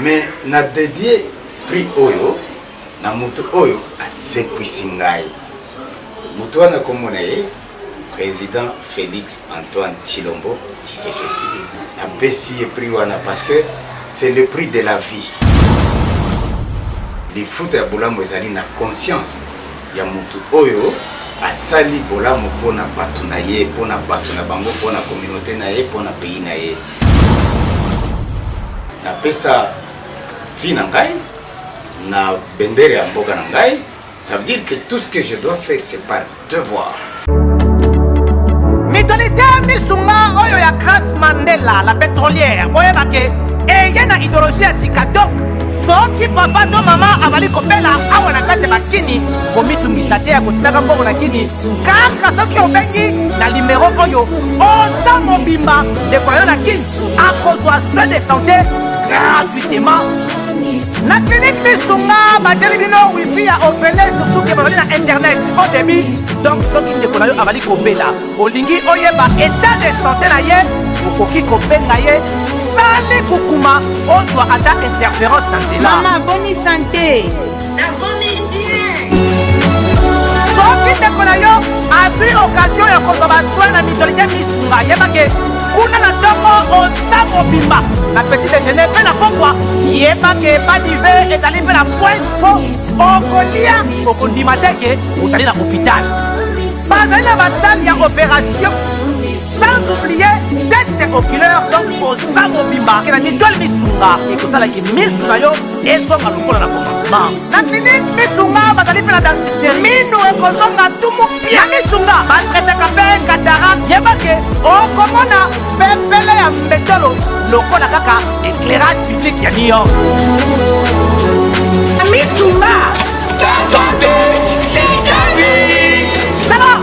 Mais na dédié prix oyo na mutu oyo asekwisi ngai. Mutu wana komona ye président Félix Antoine Tshilombo Tshisekedi. Na besi ye prix wana parce que c'est le prix de la vie. Les foot ya bolamu ezali na conscience ya mutu oyo asali bolamu pona batu na ye, pona batu na bango, pona communauté na ye, pona pays na ye. Na pesa vie na ngai, na bendere ya mboka na ngai, ça veut dire que tout ce que je dois faire c'est par devoir. Mitolite misunga oyo ya Grace Mandela, la pétrolière, boyebake eye na idéologie ya sika donc soki papa to mama avali kopela awa na kati bakini komitungisa te ya kotinaka mbongo na kini kaka soki obengi na numéro oyo oza mobimba ndeko na yo na kini akozwa soin de santé gratuitement na clinique misunga batieli bino wifi ya opele surtout ke bazali na internet au début donc soki ndeko na yo avali kopela olingi oyeba état de santé na ye okoki kobenga ye sali kukuma ozwa ata interférence na nzela. Mama, bonne santé. Nakomi bien. soki ndeko na yo azwi occasion ya kozwa baswin na mitolite misunga yebake kuna na ntongo oza mobimba na petit déjeuner mpe na pokwa yebake badive ezali mpe na pointe po okolia okondima teke ozali na hôpital bazali na basali ya opération sans oublier test oculaire donc oza mobimba ke na mitole misunga ekosalaki misu na yo ezonga lokola na commencement na clinique misunga bazali mpe na dentiste minu ekozonga tumu pia na misunga batretaka mpe katarak yebake okomona pepele ya mbetolo lokola kaka éclairage public ya New York na misunga Santé, c'est gagné. alors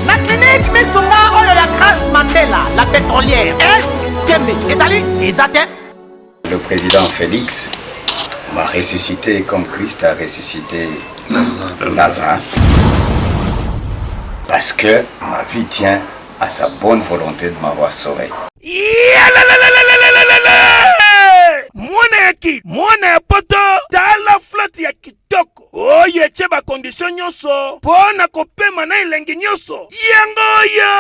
na clinique misunga oyo ya Grace Mandela, la pétrolière est kembe ezali ezate. Le président Félix m'a ressuscité comme Christ a ressuscité Lazare. Parce que ma vie tient à sa bonne volonté de m'avoir sauvé. Mwana ya poto tala flotte ya kitoko oyo etie bakondition nyonso mpona kopema na elengi nyonso yangoyo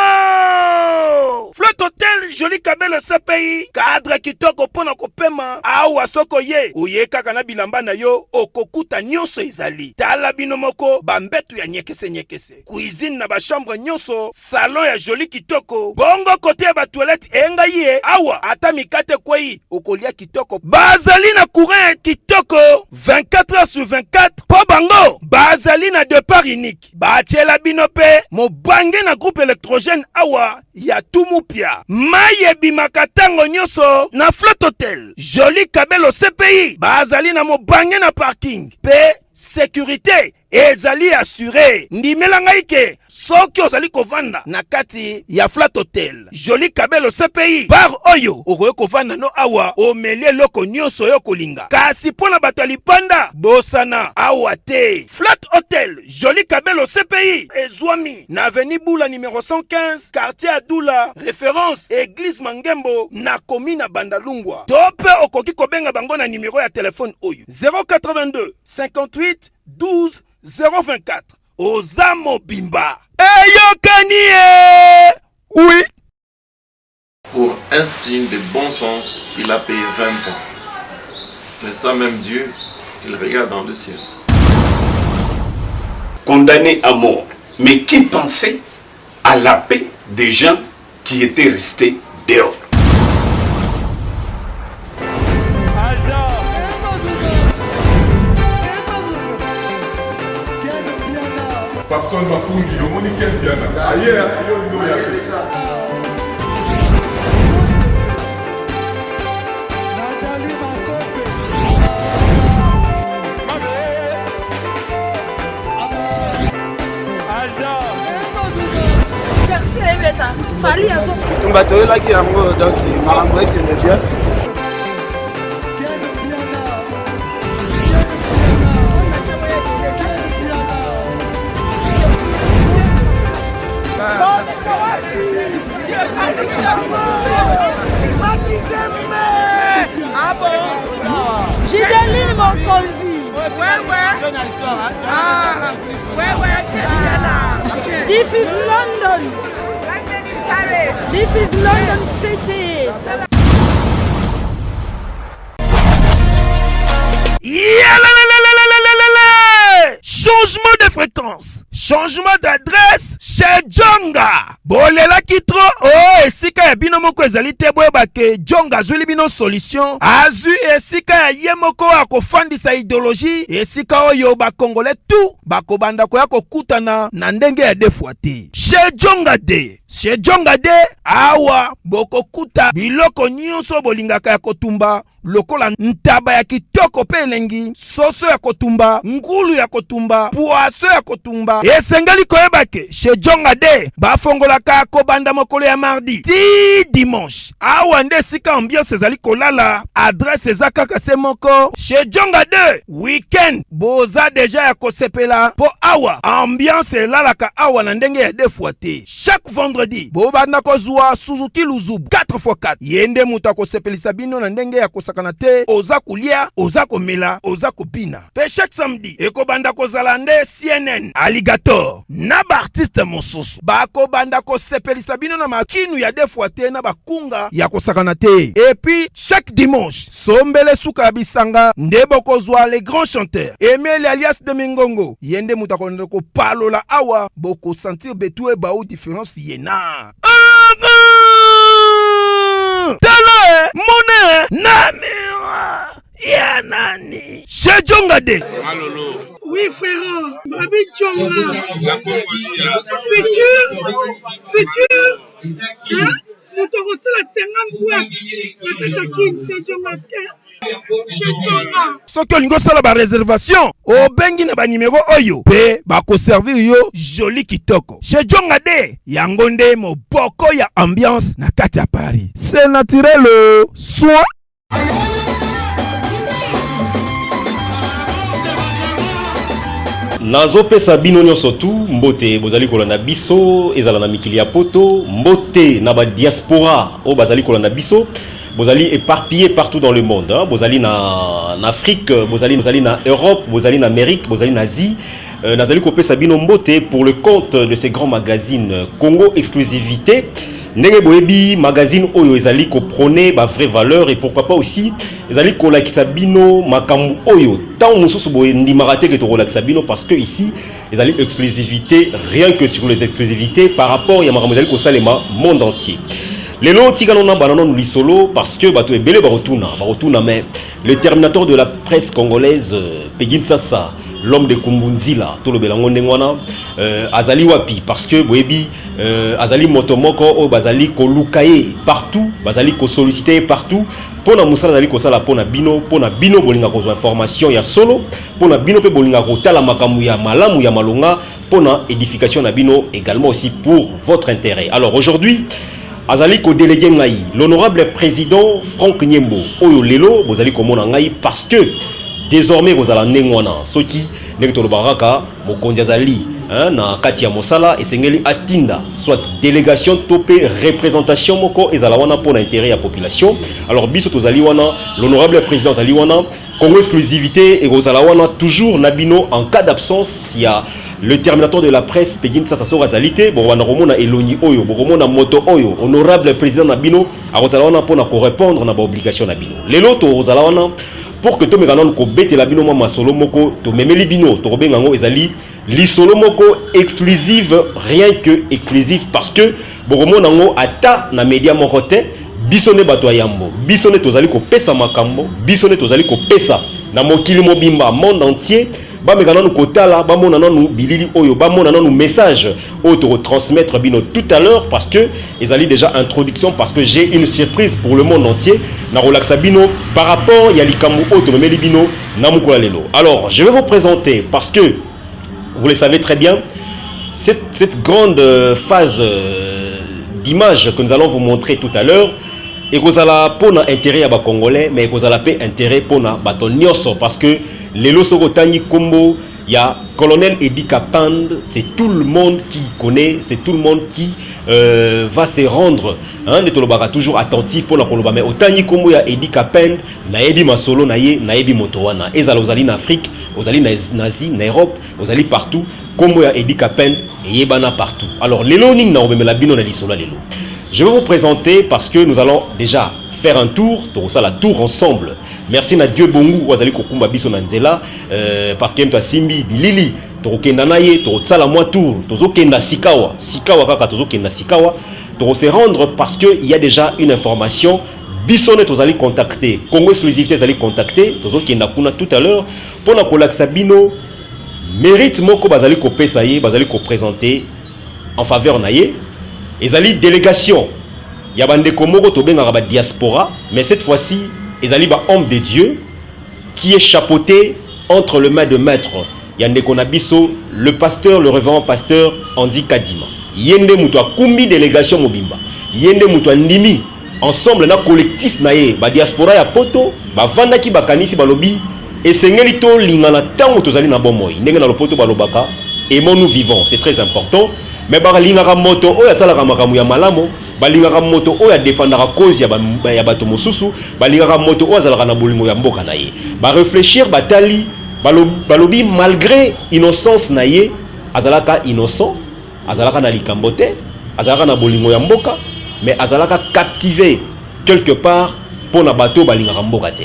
flotte hotel joli kabelo CPI cadre kitoko mpona kopema awa soko ye oye kaka na bilamba na yo okokuta nyonso ezali tala bino moko bambetu ya nyekese cuisine na bachambre nyonso salon ya joli kitoko bongo kote ya batoilette enga ye awa ata mikate kwei okolia kitoko bazali na courant kitoko 24 heures sur 24 po bango bazali na départ unique batiela bino pe mobange na groupe électrogène awa ya tumupia maye bimaka tango nyonso na flotte hotel joli kabelo CPI bazali na mobange na parking pe sécurité ezali assuré ndimela ngai ke soki ozali kovanda na kati ya flat hotel joli kabelo CPI bar oyo okoki kovanda no awa omeli eloko nyonso oyo kolinga kasi mpo na bato ya lipanda bosana awa te flat hotel joli kabelo CPI ezwami na avenue Bula numéro 115 quartier Adula référence église Mangembo na commune Bandalungwa to mpe okoki kobenga bango na numéro ya telefone oyo 082 58 12 024 Ozamo Bimba. Oui. Pour un signe de bon sens, il a payé 20 ans. Mais ça même Dieu, il regarde dans le ciel. Condamné à mort. Mais qui pensait à la paix des gens qui étaient restés dehors? Personne m'a pour dire, on est quel bien là. Ailleurs, il y a Fali avant. On va te relaxer un peu, donc il m'a renvoyé que le bien. mokonzi. This is London. This is London City. Changement de fréquence, changement d'adresse chez Djonga. Bolela kitro, oh esika ya bino moko ezali te boyeba ke Djonga azuli bino solution. Azui esika ya ye moko akofandisa idéologie, esika oyo bakongole tout bakobanda koya kokutana na ndenge ya defwa te. Chez Djonga de, chez Djonga de awa bokokuta biloko nyonso bolingaka ya kotumba lokola ntaba ya kitoko pe elengi, soso ya kotumba, ngulu ya kotumba, poaso ya kotumba. Esengeli koyeba ke chez Djonga de bafongolaka kobanda mokolo ya mardi ti dimanche. Awa nde sika ambiance ezali kolala, adresse eza kaka se moko. Chez Djonga de weekend boza deja ya kosepela po awa ambiance elalaka awa na ndenge ya defwa te. Chaque vendredi bobanda kozwa Suzuki Luzubu 4x4 yende muta kosepelisa bino na ndenge ya kosakana te, oza kulia, oza komela, oza kopina. Pe chaque samedi ekobanda kozala nde CNN Alligator na ba artiste mosusu bakobanda kosepelisa bino na makinu ya defwa te na bakunga ya kosakana te. Et puis chaque dimanche sombele suka bisanga nde bokozwa les grands chanteurs Emile alias de Mingongo yende muta konde ko palola awa boko sentir betue ba ou différence yena. Tala mone namira ya nani chez Djonga de. Malolo. Oui frère, Babi Djonga. La Congolia. Futur. Hein? Nous te reçons la 50 boîtes. La Katakin, c'est Djonga. Chez Djonga. Soki olingo sala ba réservation obengi na ba numéro oyo pe bako servir yo joli kitoko. Chez Djonga de yango nde moboko ya ambiance na kati ya Paris. C'est naturel soit nazopesa bino nyonso tu mbote bozali kolanda biso ezala na mikili ya poto mbote na ba diaspora o bazali kolanda biso bozali éparpillé partout dans le monde hein? Bozali na Afrique, bozali na Europe, bozali na Amérique, bozali na Asie. Nazali kopesa bino mbote pour le compte de ces grands magazines Congo Exclusivité. Ndenge boyebi magazine oyo ezali ko prôner ba vraie valeur et pourquoi pas aussi ezali ko lakisa bino makambu oyo tant mususu boye ndimaka te ke to lakisa bino parce que ici ezali exclusivité rien que sur les exclusivités par rapport ya makambu ezali ko salema monde entier. Lelo tikalona banano nous lisolo parce que bato ebele barotuna mais le terminateur de la presse congolaise Pegin Sassa l'homme de Kumbunzila tout le belango ndengwana azali wapi parce que boyebi azali motomoko o bazali ko lukaye partout bazali ko solliciter partout pona musala azali ko sala pona bino bolinga ko information ya solo pona bino pe bolinga ko tala makamu ya malamu ya malonga pona édification na bino également aussi pour votre intérêt. Alors aujourd'hui azali ko délégué ngai l'honorable président Franck Nyembo oyo lelo bozali ko mona ngai parce que désormais bozala ndengwana soki ndenge to baraka mokonzi azali na kati ya mosala esengeli atinda soit délégation topé représentation moko ezala wana pour l'intérêt ya population. Alors biso tozali wana l'honorable président azali wana Congo exclusivité et bozala wana toujours nabino en cas d'absence il y a le terminateur de la presse Pegin Sassa Sorazalité bon wana romona eloni oyo bomona moto oyo honorable président nabino azala wana pour na ko répondre na ba obligation nabino lelo to ozala wana pour que to mekanon ko bete la bino mama solo moko to memeli bino to benga ngo ezali li solo moko exclusive rien que exclusive parce que bomona ngo ata na media moko te bisone bato yambo bisone tozali ko pesa makambo bisone tozali ko pesa na mokili mobimba monde entier ba mekana nous kotala ba mona nanu bilili oyo ba mona nanu message oyo to transmettre bino tout à l'heure parce que ezali déjà introduction parce que j'ai une surprise pour le monde entier na relaxa bino par rapport ya likambo oyo to memeli bino na mukola lelo. Alors je vais vous présenter parce que vous le savez très bien cette grande phase d'image que nous allons vous montrer tout à l'heure et vous allez pour intérêt à ba congolais mais vous allez payer intérêt pour na bato nyonso parce que lelo soko tani kombo Il y a colonel Edi Kapand, c'est tout le monde qui connaît, c'est tout le monde qui va se rendre. Hein, toujours attentif pour la Koloba. Mais autant y comme il y a Edi Kapand, naebi masolo naebi motowana. Et aux alliés en Afrique, aux alliés en Asie, en Europe, aux alliés partout. Comme il y a Edi Kapand et Yebana partout. Alors lelo ning na obemela bino na lisola lelo. Je vais vous présenter parce que nous allons déjà faire un tour, la tour ensemble. Merci à Dieu Bongo, Wazali Kokumba Biso Nanzela, parce que toi Simbi, Bilili, Torokenda Naye, Torosala moi tour, Tozokenda Sikawa, Sikawa Kaka Tozokenda Sikawa, Toro se rendre parce qu'il y a déjà une information. Bissonne Tozali contacter, Congo Exclusivité Tozali contacter, Tozokenda Kuna tout à l'heure, pour la Kolak Sabino, mérite Moko Bazali Ko Pesaye, Bazali Ko présenter en faveur Naye, Ezali délégation. Il y a des Komoro Tobenga diaspora, mais cette fois-ci, ils allaient homme de Dieu qui est chapeauté entre le main de maître. Il y a des Konabiso, le pasteur, le révérend pasteur Andy Kadima. Yende Moutoua Kumbi délégation Mobimba. Yende Moutoua Ndimi. Ensemble, na collectif naye, ba diaspora ya poto, ba vandaki bakanisi balobi, et sengelito lingana tango tozali na bomoy. Ndenge na lopoto balobaka, aimons nous vivons, c'est très important. Mais ba lingaka moto oya salaka makamu ya malamo, balingaka moto oya défendaka cause ya bato mosusu, balingaka moto oya zalaka na bolingo ya mboka na ye. Ba réfléchir batali balobi malgré innocence na ye, azalaka innocent, azalaka na likambote, azalaka na bolingo ya mboka, mais azalaka captivé quelque part pour na bato balingaka mboka te.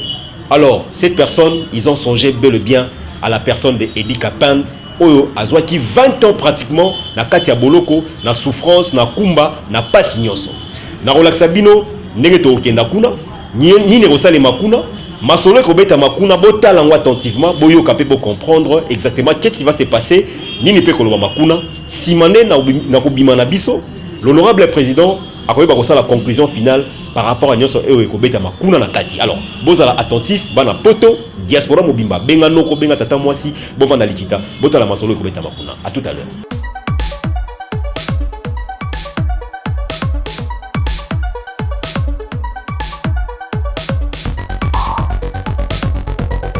Alors, cette personne, ils ont songé bel et bien à la personne de Edi Kapand. Oyo azwaki 20 ans pratiquement na kati ya boloko na souffrance na kumba na pasi nyoso na relaxa bino ndenge to kenda kuna nini rosale makuna masolo ko beta makuna botala ngo attentivement boyo kapé pour comprendre exactement qu'est-ce qui va se passer nini pe koloba makuna simane na kobima na biso l'honorable président akoyeba kosala la conclusion finale par rapport à nyoso eyo ko beta makuna na kati. Alors bozala attentif bana poto diaspora mobimba benga noko benga tata mwasi bovanda likita botala masolo ko beta makuna. À tout à l'heure.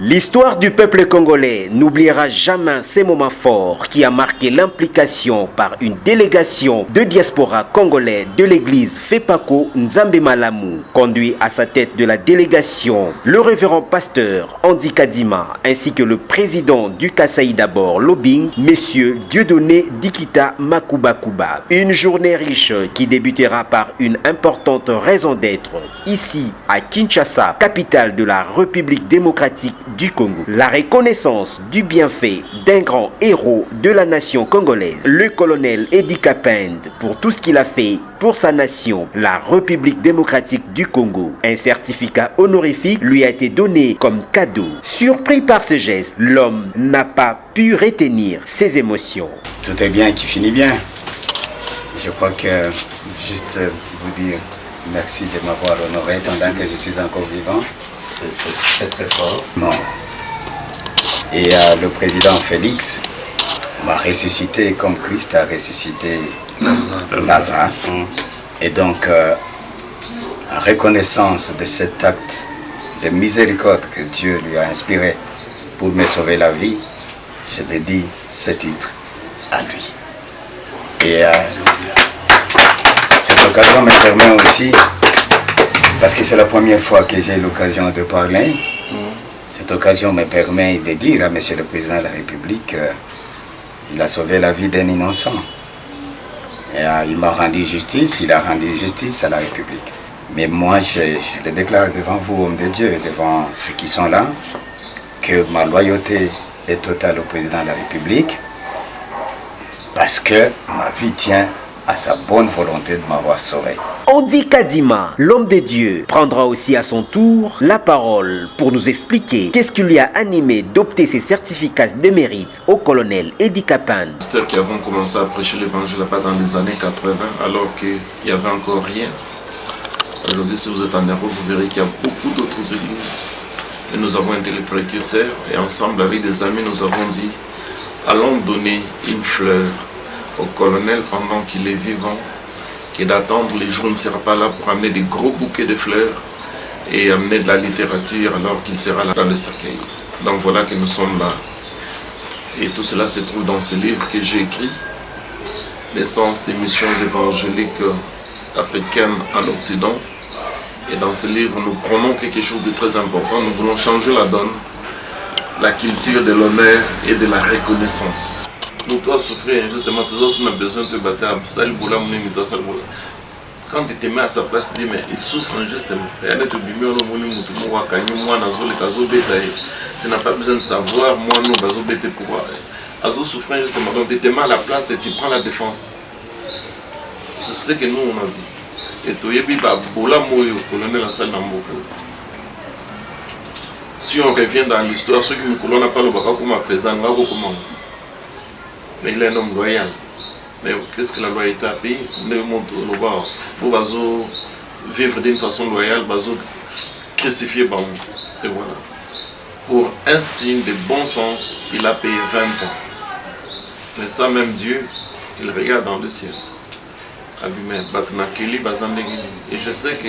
L'histoire du peuple congolais n'oubliera jamais ces moments forts qui a marqué l'implication par une délégation de diaspora congolais de l'église Fepako Nzambe Malamu. Conduit à sa tête de la délégation, le révérend pasteur Andy Kadima ainsi que le président du Kasaï d'abord Lobing, messieurs Dieudonné Dikita Makubakuba. Une journée riche qui débutera par une importante raison d'être ici à Kinshasa, capitale de la République démocratique du Congo. La reconnaissance du bienfait d'un grand héros de la nation congolaise, le colonel Edi Kapand, pour tout ce qu'il a fait pour sa nation, la République démocratique du Congo. Un certificat honorifique lui a été donné comme cadeau. Surpris par ce geste, l'homme n'a pas pu retenir ses émotions. Tout est bien qui finit bien. Je crois que juste vous dire merci de m'avoir honoré pendant que je suis encore vivant. C'est très fort. Non. Et le président Félix m'a ressuscité comme Christ a ressuscité Lazare. Et donc, en reconnaissance de cet acte de miséricorde que Dieu lui a inspiré pour me sauver la vie, je dédie ce titre à lui. Et cette occasion me permet aussi, parce que c'est la première fois que j'ai l'occasion de parler, cette occasion me permet de dire à Monsieur le Président de la République qu'il a sauvé la vie d'un innocent. Et, il m'a rendu justice, il a rendu justice à la République. Mais moi, je le déclare devant vous, hommes de Dieu, devant ceux qui sont là, que ma loyauté est totale au Président de la République, parce que ma vie tient à sa bonne volonté de m'avoir sauvé. Andy Kadima, l'homme de Dieu, prendra aussi à son tour la parole pour nous expliquer qu'est-ce qui lui a animé d'opter ses certificats de mérite au colonel Edi Kapand. C'est qui avons commencé à prêcher l'évangile là-bas dans les années 80, alors qu'il n'y avait encore rien. Aujourd'hui, si vous êtes en Europe, vous verrez qu'il y a beaucoup d'autres églises. Et nous avons été les précurseurs, et ensemble avec des amis, nous avons dit, allons donner une fleur au colonel pendant qu'il est vivant, qui est d'attendre les jours où il ne sera pas là pour amener des gros bouquets de fleurs et amener de la littérature alors qu'il sera là dans le cercueil. Donc voilà que nous sommes là. Et tout cela se trouve dans ce livre que j'ai écrit, L'essence des missions évangéliques africaines en Occident. Et dans ce livre, nous prenons quelque chose de très important. Nous voulons changer la donne, la culture de l'honneur et de la reconnaissance. Nous dois souffrir injustement, tous on a besoin de te battre. Quand tu te mets à sa place, tu dis mais il souffre injustement. Tu n'as pas besoin de savoir, moi nous, pourquoi. Azo souffre injustement. Donc tu te mets à la place et tu prends la défense. C'est ce que nous on a dit. Et si on revient dans l'histoire, ceux qui me colonnent pas le baka comme président, mais il est un homme loyal. Mais qu'est-ce que la loyauté a payé? Pour vivre d'une façon loyale, crucifier. Et voilà. Pour un signe de bon sens, il a payé 20 ans. Mais ça, même Dieu, il regarde dans le ciel. Et je sais que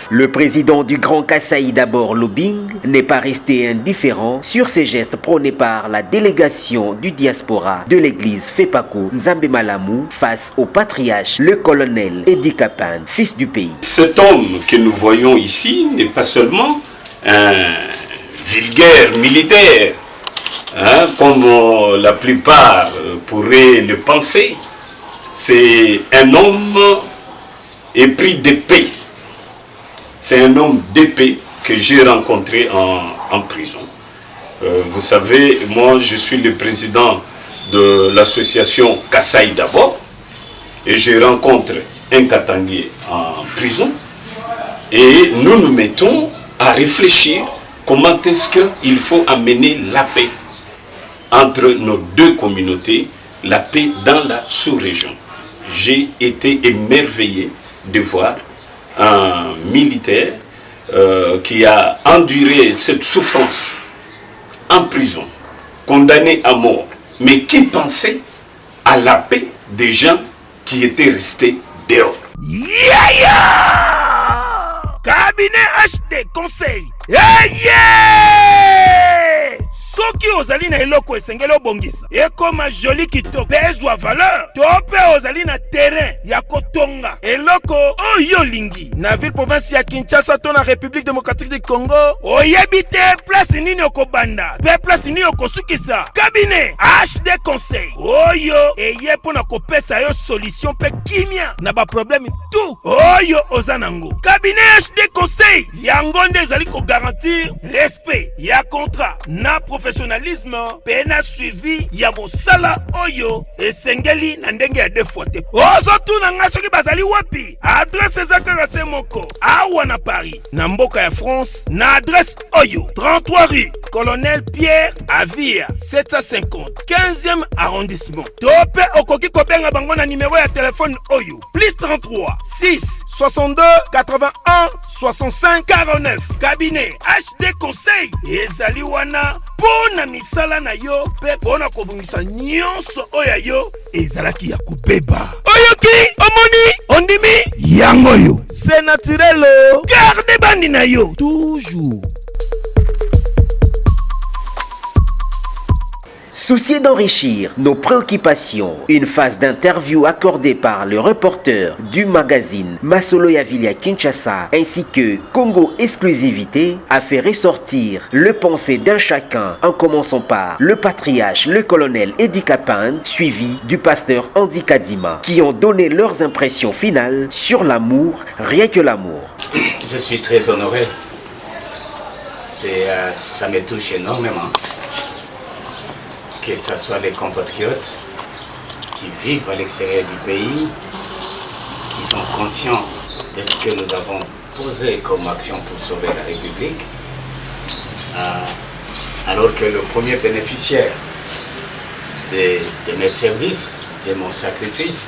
le président du Grand Kasaï d'abord Lobing n'est pas resté indifférent sur ces gestes prônés par la délégation du diaspora de l'église Fepako Nzambe Malamu face au patriarche le colonel Edi Kapan, fils du pays. Cet homme que nous voyons ici n'est pas seulement un vulgaire militaire, comme la plupart pourraient le penser. C'est un homme épris d'épée. C'est un homme d'épée que j'ai rencontré en prison. Vous savez, moi je suis le président de l'association Kasaï d'abord et je rencontre un Katangué en prison et nous nous mettons à réfléchir comment est-ce qu'il faut amener la paix entre nos deux communautés, la paix dans la sous-région. J'ai été émerveillé de voir un militaire qui a enduré cette souffrance en prison, condamné à mort, mais qui pensait à la paix des gens qui étaient restés dehors. Cabinet HD Conseil. Soki ozali na eloko esengeli obongisa ekoma joli kitoko pe ezwa valeur to pe ozali na terrain ya kotonga eloko oyo lingi na ville province ya Kinshasa to na République démocratique du Congo oyebi te place nini okobanda pe place nini okosukisa. Cabinet HD Conseil oyo eye pona kopesa yo solution pe kimia na ba problème tout oyo ozanango. Cabinet HD Conseil yango nde ezali ko garantir respect ya contrat na professionnalisme pena suivi ya mosala oyo esengeli na ndenge ya defote. Ozotuna nga soki bazali wapi? Adresse ezaka se moko awa na Paris na mboka ya France na adresse oyo 33 rue Colonel Pierre Avia 750 15e arrondissement. Tope okoki kobenga bango na numéro ya téléphone oyo +33 6 62 81 65 49. Cabinet HD Conseil ezali wana pona misala na yo pe pona kobungisa nyonso oya yo ezalaki ya kubeba. Oyoki omoni ondimi yango yo c'est naturel. Garde bandi na yo toujours. Soucieux d'enrichir nos préoccupations, une phase d'interview accordée par le reporter du magazine Masolo Yavilia Kinshasa ainsi que Congo Exclusivité a fait ressortir le pensée d'un chacun en commençant par le patriarche, le colonel Edi Kapan, suivi du pasteur Andy Kadima, qui ont donné leurs impressions finales sur l'amour, rien que l'amour. Je suis très honoré. Ça me touche énormément. Que ce soit les compatriotes qui vivent à l'extérieur du pays, qui sont conscients de ce que nous avons posé comme action pour sauver la République, alors que le premier bénéficiaire de mes services, de mon sacrifice,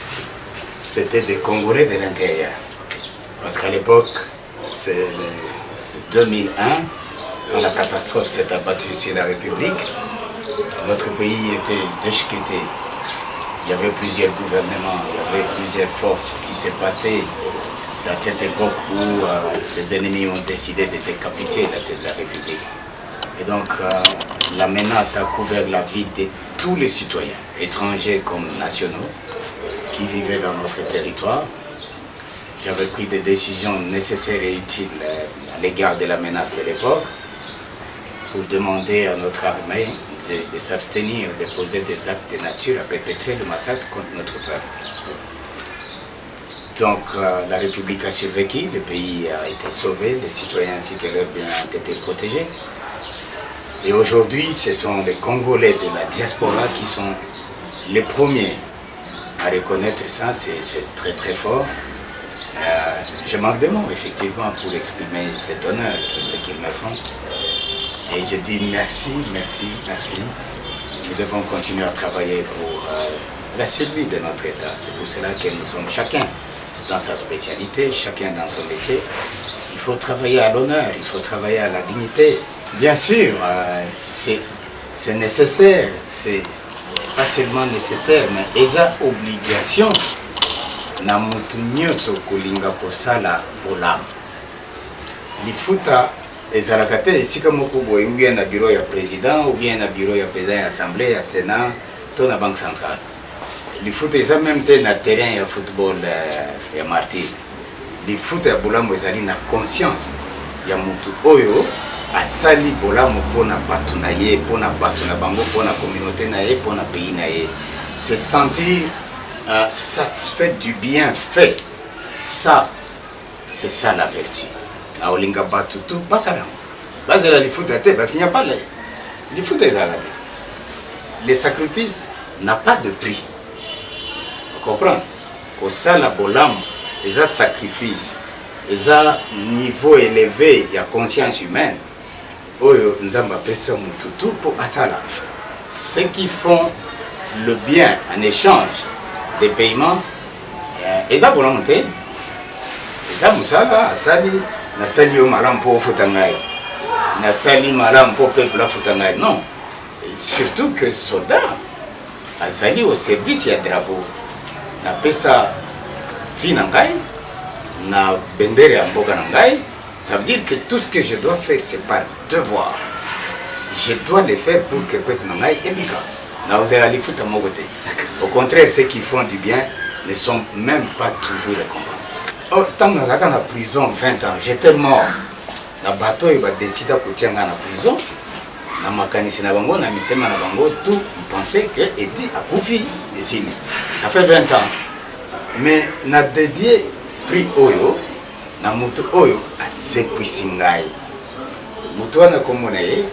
c'était des Congolais de l'intérieur. Parce qu'à l'époque, c'est 2001, quand la catastrophe s'est abattue sur la République, notre pays était déchiqueté. Il y avait plusieurs gouvernements, il y avait plusieurs forces qui se battaient. C'est à cette époque où les ennemis ont décidé de décapiter la tête de la République. Et donc, la menace a couvert la vie de tous les citoyens, étrangers comme nationaux, qui vivaient dans notre territoire. J'avais pris des décisions nécessaires et utiles à l'égard de la menace de l'époque pour demander à notre armée de s'abstenir de poser des actes de nature à perpétrer le massacre contre notre peuple. Donc la République a survécu, le pays a été sauvé, les citoyens ainsi que leurs biens ont été protégés. Et aujourd'hui, ce sont les Congolais de la diaspora qui sont les premiers à reconnaître ça, c'est très très fort. Je manque de mots effectivement pour exprimer cet honneur qu'ils me font. Et je dis merci, merci, merci. Nous devons continuer à travailler pour la survie de notre État. C'est pour cela que nous sommes chacun dans sa spécialité, chacun dans son métier. Il faut travailler à l'honneur, il faut travailler à la dignité. Bien sûr, c'est nécessaire, c'est pas seulement nécessaire, mais eza obligation na mutu nyonso kolinga kosala bolamu. Lifuta ezalaka te esika moko boye ou bien na bureau ya président ou bien na bureau ya président ya assemblée ya sénat to na banque centrale. Lifuta eza même te na terrain ya football ya martyr. Lifuta ya bolamu ezali na conscience ya mutu oyo asali bolamu pona batu na ye, pona batu na bango, pona communauté na ye, pona pays na ye. Se sentir satisfait du bien fait, ça, c'est ça la vertu. Na olinga batu tout, basala. Basala li foot te parce qu'il n'y a pas les foot des alades. Les sacrifices n'a pas de prix. Vous comprenez? Au ça la bolamu, les sacrifices, les niveau élevé, il y a conscience humaine. Ceux qui font le bien en échange des paiements, ils ont volonté. Ils ont musala, asali, nasali au malam pour futangai, nasali malam pour peuple futangai. Non, et surtout que soldats, asali au service ya drapeau, na pesa vinangai, na bendere ya mboka nangai. Ça veut dire que tout ce que je dois faire, c'est par devoir. Je dois le faire pour que peuple n'aille ébika. Au contraire, ceux qui font du bien ne sont même pas toujours récompensés. Oh, tant que nous avons en prison 20 ans, j'étais mort. Le bateau il va décider de tirer en prison. Na makanisi na bango, na mitema na bango, tout, ils pensaient que Edi a koufi ici. Ça fait 20 ans. Mais na dédié prix Oyo. Na mutu oyo asekwisi ngai. Mutu wana komona ye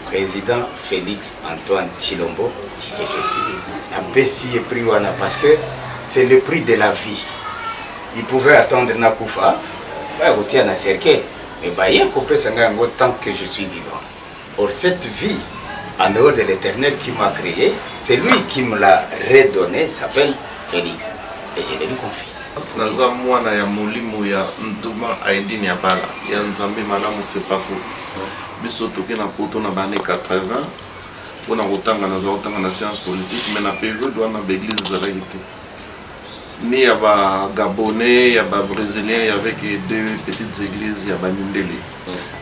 président Félix Antoine Tshilombo Tshisekedi. Na pesi prix wana parce que c'est le prix de la vie. Il pouvait attendre na kufa, ba rotia na cercueil, mais ba ye kopesa ngai ngo tant que je suis vivant. Or cette vie en dehors de l'Éternel qui m'a créé, c'est lui qui me l'a redonné, s'appelle Félix et je lui confie. Naza mwana ya molimo ya Ntuma Aidini ya bala ya Nzambe malamu Fepako biso toke na poto na bane 80 pona kotanga na science politique mais na période wana l'église zalaki te ni ya ba Gabonais ya ba Brésiliens, il y avait que deux petites églises ya ba Mindele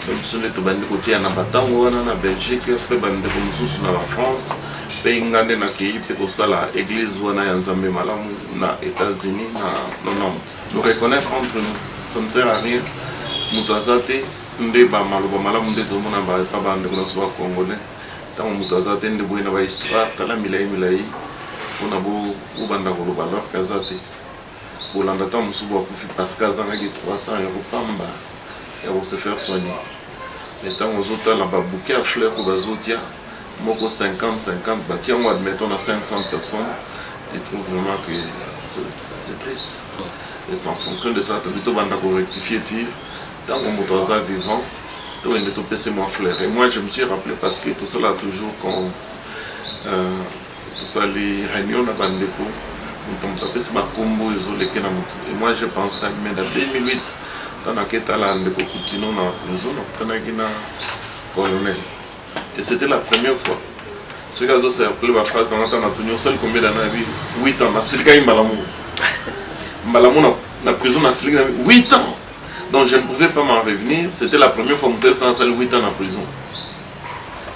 donc biso nde tobandi kotia na batango wana na Belgique pe bande ko mususu na ba France pe ngande na kei pe kosala église wana ya Nzambe malamu na États-Unis na 90. Nous reconnaître entre nous, ça ne sert à rien. Mutazate nde ba maloba malamu nde to mona ba pa bande ko so ba congolais. Tant mutazate nde boina ba histoire tala milai on a beau banda ko lo balor kazate. Bolanda ta musubo akufi Pascal zanga ki 300 € pamba ya ko se faire soigner. Et tant aux autres là ba bouquet à fleurs ko bazotia moko 50 bah tiens moi admettons on a 500 personnes, je trouve vraiment que c'est triste. Et c'est en fonction de ça, tu as rectifier tir, tant qu'on motoisa vivant, tu as PC moins fleur. Et moi je me suis rappelé parce que tout ça là toujours quand tout ça les réunions à Bandeko, on t'a tapé ma combo isolé qui n'a moto. Et moi je pense que en 2008, dans la quête à la Bandeko Koutino dans la prison, on a gagné colonel. Et c'était la première fois. Ce gars s'est appelé ma phrase dans l'Antonio, seul combien d'années 8 ans, c'est le gars Malamou. Malamou la prison a 8 ans. Donc je ne pouvais pas m'en revenir. C'était la première fois que je me sans 8 ans en prison.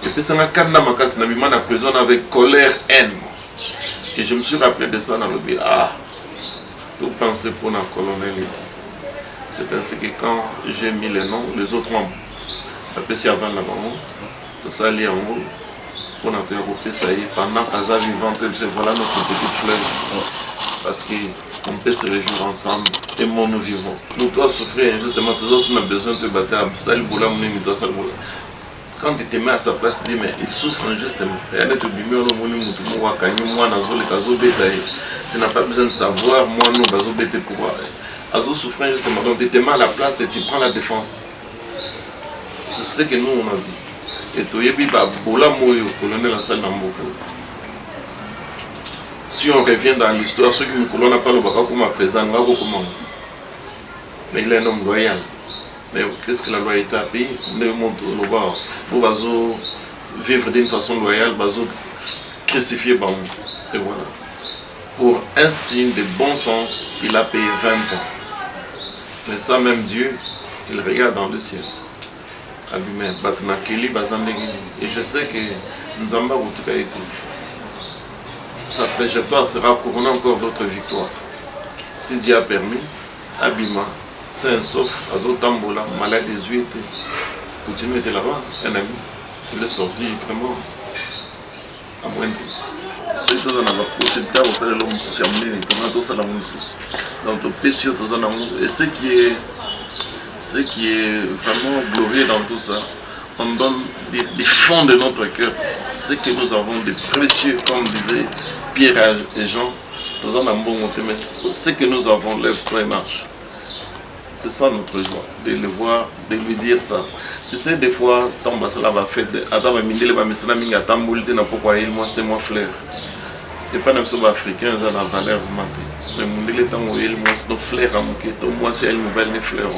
Et puis ça m'a calmé ma casse, n'a mis ma prison avec colère, haine. Et je me suis rappelé de ça dans le but. Ah, tout penser pour la colonel. C'est ainsi que quand j'ai mis les noms, les autres membres, après si avant la maman, tout ça lié en haut, pour interroger ça y est, pendant qu'Aza vivante, voilà notre petite fleur. Parce qu'on peut se réjouir ensemble, et moi nous vivons. Nous dois souffrir injustement, tous on a besoin de te battre à Sal Boula, quand tu te mets à sa place, tu dis mais il souffre injustement. Tu n'as pas besoin de savoir, moi nous, Azo souffre injustement. Donc tu te mets à la place et tu prends la défense. C'est ce que nous on a dit. Et tu es colonel en salle si on revient dans l'histoire, ceux qui me colonnent pas le baka comme à présent, mais il est un homme loyal. Mais qu'est-ce que la loyauté a payé? Nous montrons vivre d'une façon loyale, crucifier. Et voilà. Pour un signe de bon sens, il a payé 20 ans. Mais ça, même Dieu, il regarde dans le ciel. Et je sais que nous avons été. Sa trajectoire sera couronnée encore d'autres victoires. Si Dieu a permis, Abima, sain sauf, Azotambola, malade 18, Poutine était là-bas, un ami. Il est sorti vraiment à moins de. C'est tout dans la possibilité de faire l'homme social, dans tout péché, et ce qui est vraiment glorieux dans tout ça, on donne des fonds de notre cœur, ce que nous avons de précieux, comme disait Pierre et Jean, mais ce que nous avons, lève-toi et marche. C'est ça notre joie, de le voir, de lui dire ça. Tu sais, des fois, tombe cela va faire, attends, mais mindele va me sonner minga tamboulite na pourquoi il moi c'était moi fleur. Et pas n'importe quoi africain, ça a la valeur augmentée. Mais mindele tant où il moi c'est nos fleurs à monter, moi c'est une nouvelle les fleurs.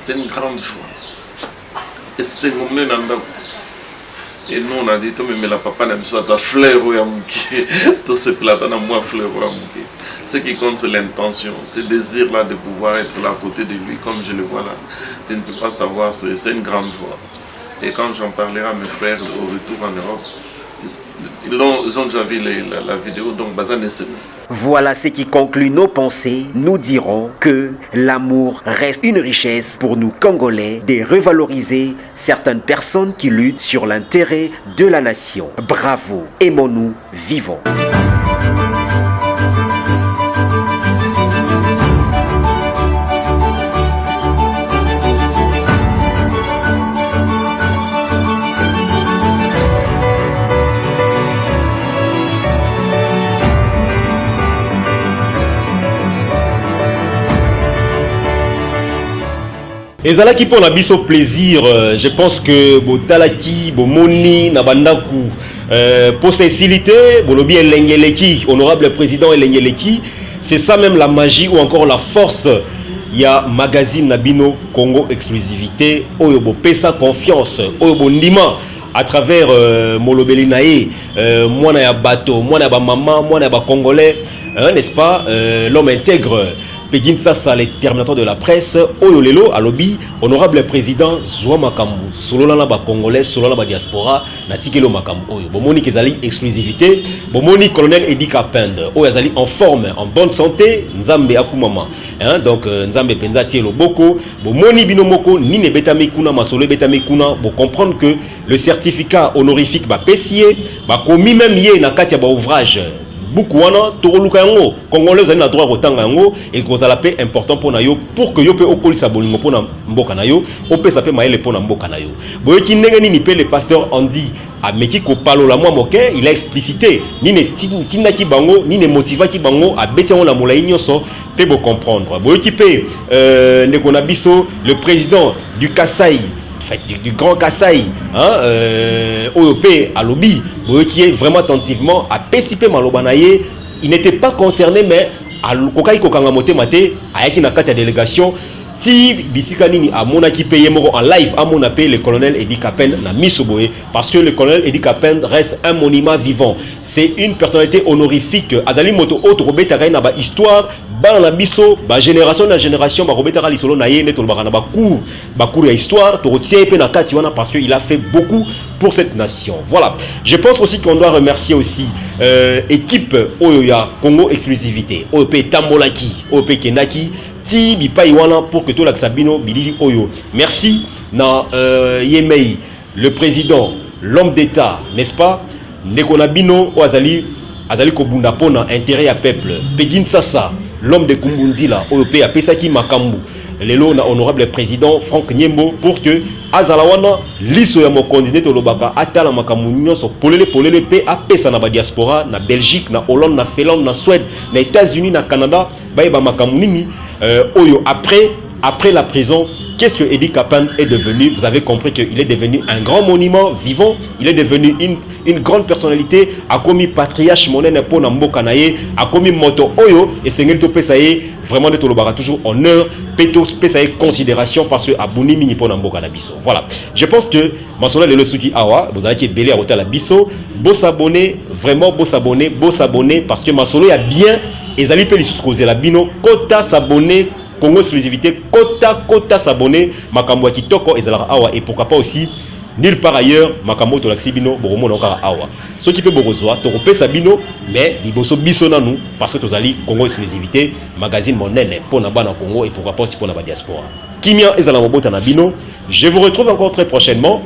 C'est une grande joie. Et c'est mon moment dans. Et nous on a dit, mais la papa n'aime pas ta fleur ou à monter, tout ce plat dans moi fleur ou à monter. Ce qui compte, c'est l'intention, ce désir-là de pouvoir être là à côté de lui, comme je le vois là. Tu ne peux pas savoir, c'est une grande joie. Et quand j'en parlerai à mes frères au retour en Europe, ils ont déjà vu la vidéo, donc Bazan est. Voilà ce qui conclut nos pensées. Nous dirons que l'amour reste une richesse pour nous Congolais, de revaloriser certaines personnes qui luttent sur l'intérêt de la nation. Bravo, aimons-nous, vivons. ezalaki pour na biso plaisir, je pense que botalaki bomoni na bandaku pour faciliter bolobi elengeleki honorable président elengeleki, c'est ça même la magie ou encore la force. Il y a magazine Nabino Congo exclusivité oyo bopesa confiance oyo bondima à travers Molobelinae, mwana ya bato, mwana ya ba maman, mwana ya ba congolais, n'est-ce pas, l'homme intègre. Pédinsa ça les terminateurs de la presse oyo lelo alobi honorable président Zwa Makambu solola na ba congolais solola ba diaspora na tikelo makambu oyo bomoni kezali exclusivité bomoni colonel Edi Kapende oyo azali en forme en bonne santé nzambe akumama donc nzambe penza tie loboko bomoni bino moko nine betami kuna masolo betami kuna bo comprendre que le certificat honorifique ba pesier ba komi même yé na kati ya ba ouvrage beaucoup wana tokoluka yango congolais na droit kotanga yango et kozala pe important pour na yo pour que yo pe okolisa bolingo pona mboka na yo opesa pe maele pona mboka na yo boyoki ndenge nini pe le pasteur Andy ameki ko palola mwa moke il a explicité nini tindaki bango nini motivaki bango abeti yango na molai nyonso pe bo comprendre boyoki pe ndeko na biso le président du Kasai du Grand Kasaï, OEP, Alobi, qui est vraiment attentivement à PCP Malobanaye, il n'était pas concerné, mais à Kokai Kokangamote Mate, à Yakinakata délégation, ti Bisikanini à Monaki payé en live à mon appel le colonel Edi Kapende na Misoboé parce que le colonel Edi Kapende reste un monument vivant. C'est une personnalité honorifique. Azali Moto autre Robert na ba histoire bana na biso ba génération na génération ba robetaka lisolo na ye neto ba cours ya histoire to retient pe na kati wana parce que il a fait beaucoup pour cette nation. Voilà. Je pense aussi qu'on doit remercier aussi équipe oyo ya Congo exclusivité oyo pe tambolaki oyo pe kenaki ti bipai wana pour que to la Sabino bilili oyo. Merci na Yemei le président, l'homme d'État, n'est-ce pas? Nekonabino Oazali Azali Kobunda pona intérêt à peuple. Pegin Sasa, l'homme de Kumbunzila, Oyope a Pesaki Makambu. Lelo na honorable président Franck Nyembo pour que Azalawana liso ya mokondine to lobaka atala makamu nyonso polele pe apesa na ba diaspora na Belgique, na Hollande, na Finlande, na Suède, na États-Unis, na Canada, ba makamu nini oyo après la prison. Qu'est-ce que Eddie Kapan est devenu? Vous avez compris qu'il est devenu un grand monument vivant. Il est devenu une grande personnalité. A commis patriarche monene pour Namboka naye, a commis moto oyo et Seigneur to pesaye vraiment de tolobara toujours honneur, peto pesaye considération parce que abuni mini pour Namboka na biso. Voilà. Je pense que Masolo le suki awa, vous avez été belé à hôtel la biso, beau s'abonner, vraiment beau s'abonner parce que Masolo y a bien et zali pe li sous la bino kota s'abonner Congo exclusivité, kota s'abonner, makambo ya kitoko ezalaka awa et pourquoi pas aussi nulle part ailleurs makambo to laksi bino boromona okara awa. Ce qui peut borozwa to kopesa bino mais liboso biso na nous parce que tozali Congo exclusivité, magazine monene pour na bana Congo et pourquoi pas aussi pour na ba diaspora. Kimia ezala mobota na bino. Je vous retrouve encore très prochainement.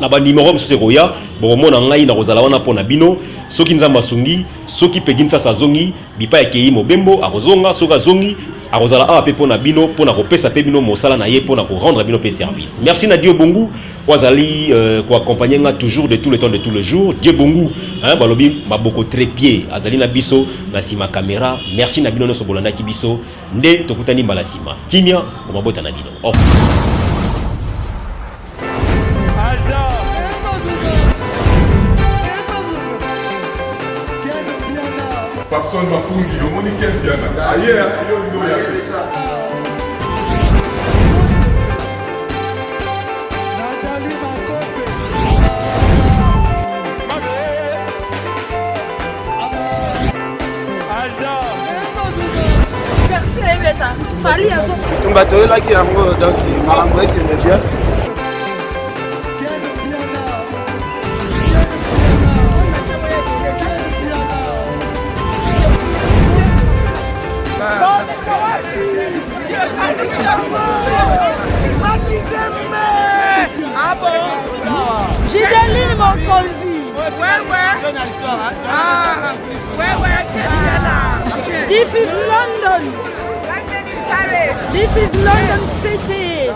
Na ba numéro monsieur Roya boromona ngai na kozala wana pona bino soki nzamba sungi soki peginsa sazongi bipa ekei mobembo akozonga soka zongi akozala awa pe pona bino pona kopesa pe bino mosala na ye pona ko rendre bino pe service. Merci na Dieu Bongo wazali ko accompagner nga toujours de tout le temps de tout le jour. Dieu Bongo balobi maboko trépied azali na biso na sima caméra. Merci na bino no sobolanda ki biso nde tokutani mbala sima. Kimia o mabota na bino. Off. Papson Mapungi, le monde qui est bien. Ailleurs, il y a fait ça. Tumbato là qui a donc malambo qui me bien. Ah bon? J'ai des mon conduit. Ouais. Ah, ouais. This is London. This is London City.